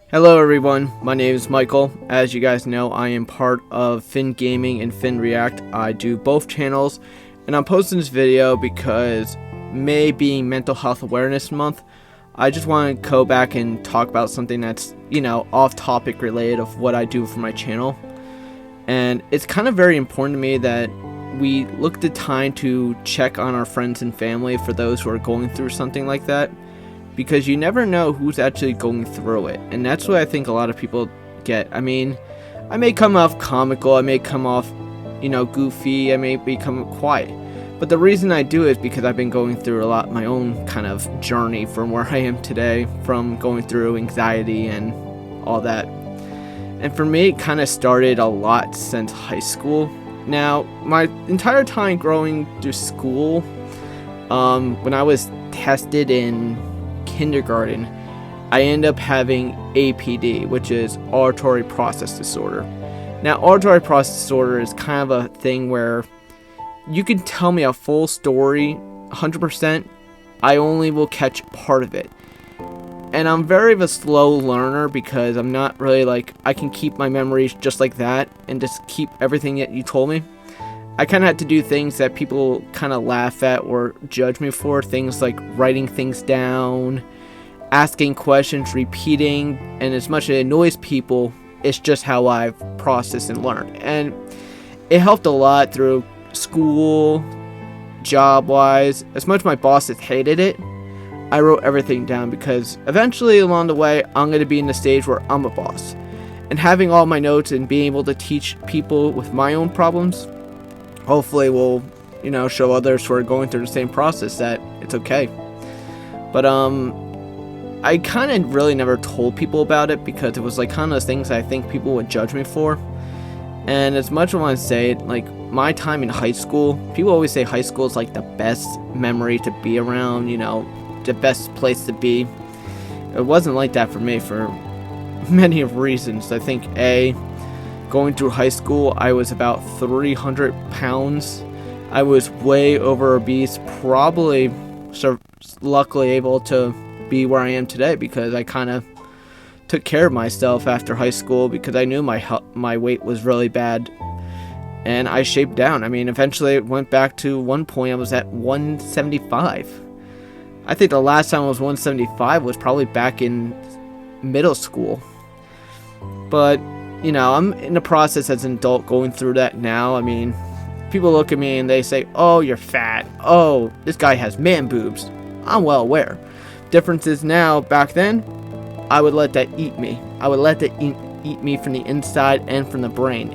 Hello everyone, my name is Michael. As you guys know, I am part of Finn Gaming and Finn React. I do both channels, and I'm posting this video because May being Mental Health Awareness Month, I just want to go back and talk about something that's, off topic related of what I do for my channel. And it's kind of very important to me that we look the time to check on our friends and family for those who are going through something like that. Because you never know who's actually going through it. And that's what I think a lot of people get. I mean, I may come off comical, I may come off, goofy, I may become quiet. But the reason I do is because I've been going through a lot my own kind of journey from where I am today, from going through anxiety and all that. And for me, it kind of started a lot since high school. Now, my entire time growing through school, when I was tested in kindergarten, I end up having APD, which is auditory process disorder. Now, auditory process disorder is kind of a thing where you can tell me a full story 100%, I only will catch part of it. And I'm very of a slow learner because I'm not really I can keep my memories just like that and just keep everything that you told me. I kind of had to do things that people kind of laugh at or judge me for. Things like writing things down, asking questions, repeating. And as much as it annoys people, it's just how I've processed and learned. And it helped a lot through school, job-wise. As much as my bosses hated it, I wrote everything down because eventually along the way, I'm going to be in the stage where I'm a boss. And having all my notes and being able to teach people with my own problems hopefully will, show others who are going through the same process that it's okay. But, I kind of really never told people about it because it was kind of those things I think people would judge me for. And as much as I want to say it, my time in high school, people always say high school is the best memory to be around, the best place to be. It wasn't like that for me for many of reasons. I think going through high school, I was about 300 pounds. I was way over obese, probably luckily able to be where I am today because I kind of took care of myself after high school because I knew my weight was really bad. And I shaped down. I mean, eventually it went back to one point I was at 175. I think the last time I was 175 was probably back in middle school. But I'm in the process as an adult going through that now. I mean, people look at me and they say, oh, you're fat. Oh, this guy has man boobs. I'm well aware. Difference is now, back then, I would let that eat me. I would let that eat me from the inside and from the brain.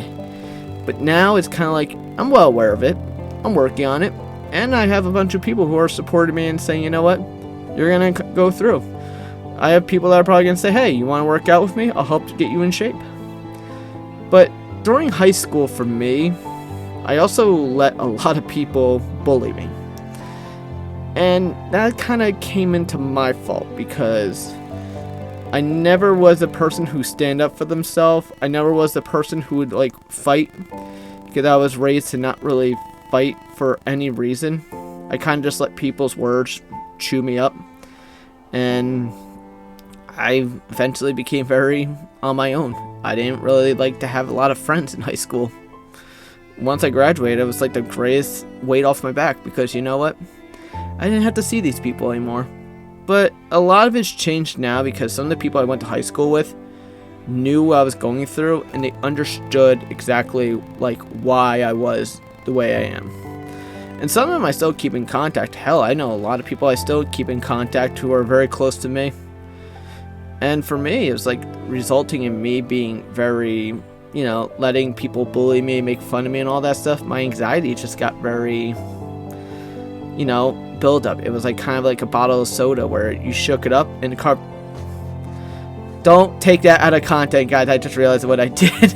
But now it's kind of I'm well aware of it. I'm working on it. And I have a bunch of people who are supporting me and saying, you know what? You're going to go through. I have people that are probably going to say, hey, you want to work out with me? I'll help to get you in shape. But during high school for me, I also let a lot of people bully me. And that kind of came into my fault because I never was a person who stand up for themselves. I never was the person who would fight because I was raised to not really fight for any reason. I kind of just let people's words chew me up. And I eventually became very on my own. I didn't really like to have a lot of friends in high school. Once I graduated, it was the greatest weight off my back because you know what? I didn't have to see these people anymore. But a lot of it's changed now because some of the people I went to high school with knew what I was going through and they understood exactly why I was the way I am. And some of them I still keep in contact. Hell, I know a lot of people I still keep in contact who are very close to me. And for me, it was resulting in me being very, letting people bully me, make fun of me and all that stuff. My anxiety just got very, build up. It was kind of like a bottle of soda where you shook it up and the car. Don't take that out of content, guys. I just realized what I did.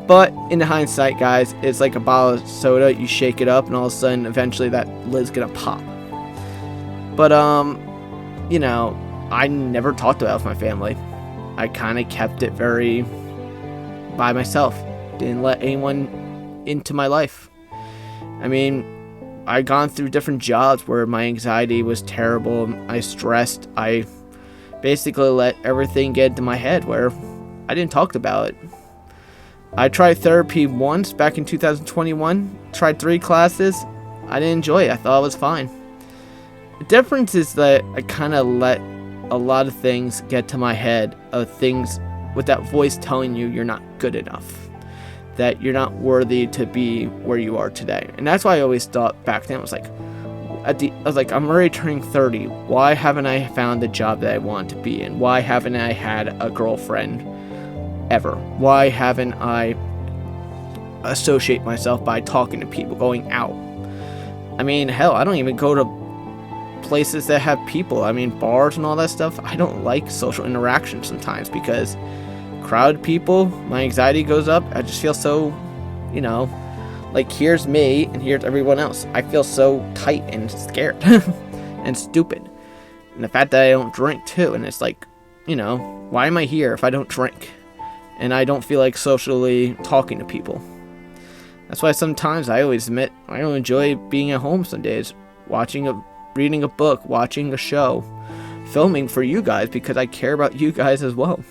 But in hindsight, guys, it's like a bottle of soda. You shake it up and all of a sudden, eventually that lid's gonna pop. But, I never talked about it with my family. I kind of kept it very by myself. Didn't let anyone into my life. I mean, I gone through different jobs where my anxiety was terrible. I stressed. I basically let everything get into my head where I didn't talk about it. I tried therapy once back in 2021, tried 3 classes. I didn't enjoy it. I thought it was fine. The difference is that I kind of let a lot of things get to my head, of things with that voice telling you you're not good enough, that you're not worthy to be where you are today. And that's why I always thought back then, I was like, I'm already turning 30. Why haven't I found the job that I want to be in? Why haven't I had a girlfriend ever? Why haven't I associate myself by talking to people, going out? I mean, hell, I don't even go to places that have people. I mean, bars and all that stuff. I don't like social interaction sometimes because crowded people, my anxiety goes up. I just feel so, like here's me and here's everyone else. I feel so tight and scared and stupid. And the fact that I don't drink too, and it's like, why am I here if I don't drink? And I don't feel like socially talking to people. That's why sometimes I always admit I don't enjoy being at home some days, reading a book, watching a show, filming for you guys because I care about you guys as well.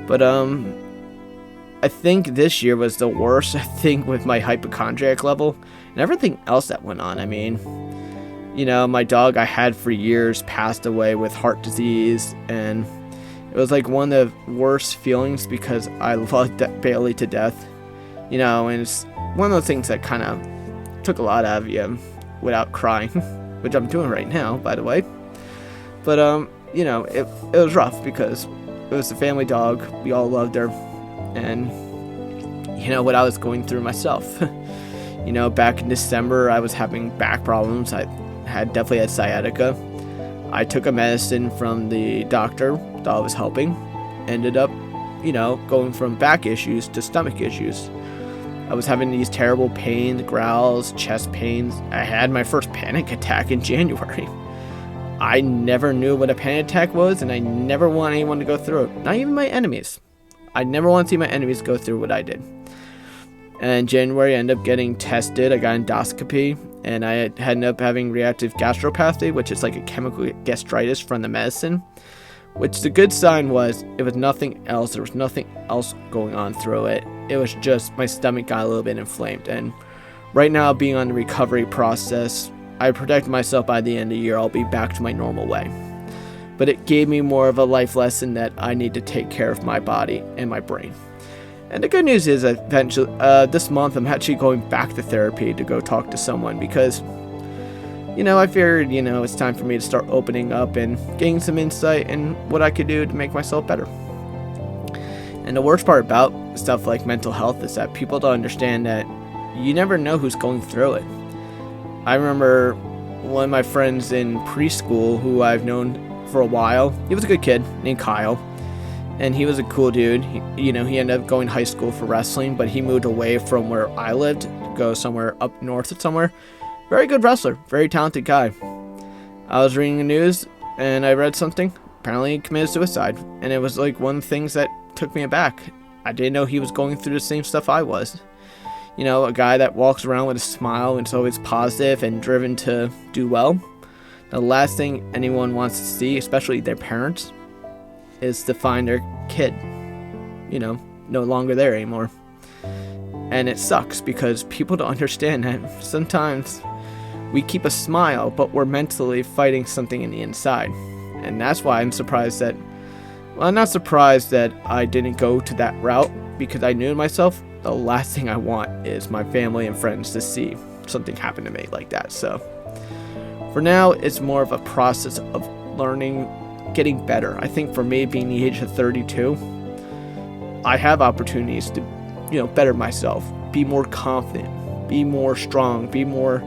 But I think this year was the worst, with my hypochondriac level and everything else that went on. I mean, my dog I had for years passed away with heart disease, and it was like one of the worst feelings because I loved Bailey to death. And it's one of those things that kind of took a lot out of you without crying, which I'm doing right now, by the way. But, it was rough because it was a family dog. We all loved her. And, what I was going through myself. Back in December, I was having back problems. I definitely had sciatica. I took a medicine from the doctor, thought it was helping. Ended up, going from back issues to stomach issues. I was having these terrible pains, growls, chest pains. I had my first panic attack in January. I never knew what a panic attack was, and I never want anyone to go through it. Not even my enemies. I never want to see my enemies go through what I did. And in January, I ended up getting tested. I got endoscopy, and I ended up having reactive gastropathy, which is like a chemical gastritis from the medicine. Which the good sign was, it was nothing else. There was nothing else going on through it. It was just my stomach got a little bit inflamed. And right now, being on the recovery process, I protect myself by the end of the year. I'll be back to my normal way. But it gave me more of a life lesson that I need to take care of my body and my brain. And the good news is, eventually, this month, I'm actually going back to therapy to go talk to someone because, I figured, it's time for me to start opening up and getting some insight in what I could do to make myself better. And the worst part about stuff like mental health is that people don't understand that you never know who's going through it. I remember one of my friends in preschool who I've known for a while. He was a good kid named Kyle, and he was a cool dude. He ended up going to high school for wrestling, but he moved away from where I lived to go somewhere up north somewhere. Very good wrestler, very talented guy. I was reading the news, and I read something. Apparently he committed suicide, and it was like one of the things that took me aback. I didn't know he was going through the same stuff I was. A guy that walks around with a smile and is always positive and driven to do well. The last thing anyone wants to see, especially their parents, is to find their kid, no longer there anymore. And it sucks because people don't understand that sometimes we keep a smile, but we're mentally fighting something in the inside. And that's why I'm surprised that, I'm not surprised that I didn't go to that route, because I knew to myself, the last thing I want is my family and friends to see something happen to me like that. So for now, it's more of a process of learning, getting better. I think for me, being the age of 32, I have opportunities to, better myself, be more confident, be more strong, be more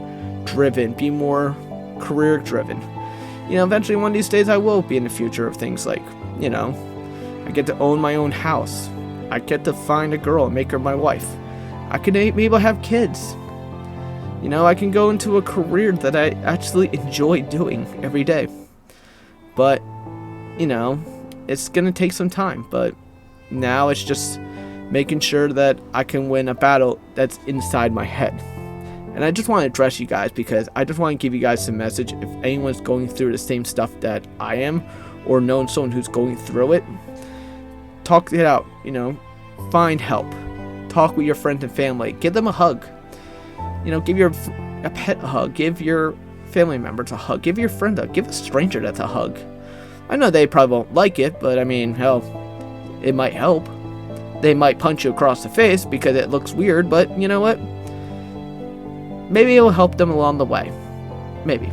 driven, be more career driven. Eventually one of these days I will be in the future of things like, I get to own my own house. I get to find a girl and make her my wife. I can be able to have kids. I can go into a career that I actually enjoy doing every day. But, it's going to take some time. But now it's just making sure that I can win a battle that's inside my head. And I just want to address you guys because I just want to give you guys some message. If anyone's going through the same stuff that I am, or known someone who's going through it, talk it out, you know, find help, talk with your friends and family, give them a hug, you know, give a pet a hug, give your family members a hug, give your friend a hug, give a stranger that's a hug. I know they probably won't like it, but I mean, hell, it might help. They might punch you across the face because it looks weird, but you know what? Maybe it will help them along the way. Maybe.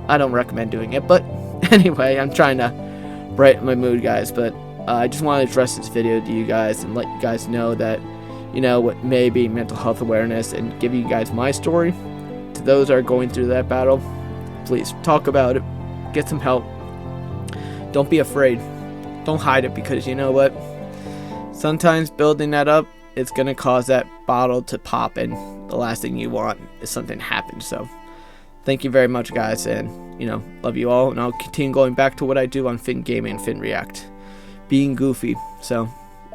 I don't recommend doing it, but anyway, I'm trying to brighten my mood, guys, but I just want to address this video to you guys and let you guys know that, you know, what may be mental health awareness, and give you guys my story. To those that are going through that battle, please talk about it, get some help. Don't be afraid. Don't hide it, because you know what? Sometimes building that up, it's going to cause that bottle to pop, and the last thing you want is something to happen. So thank you very much, guys, and, you know, love you all, and I'll continue going back to what I do on Finn Gaming and Finn React, being goofy. So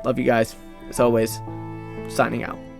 love you guys, as always, signing out.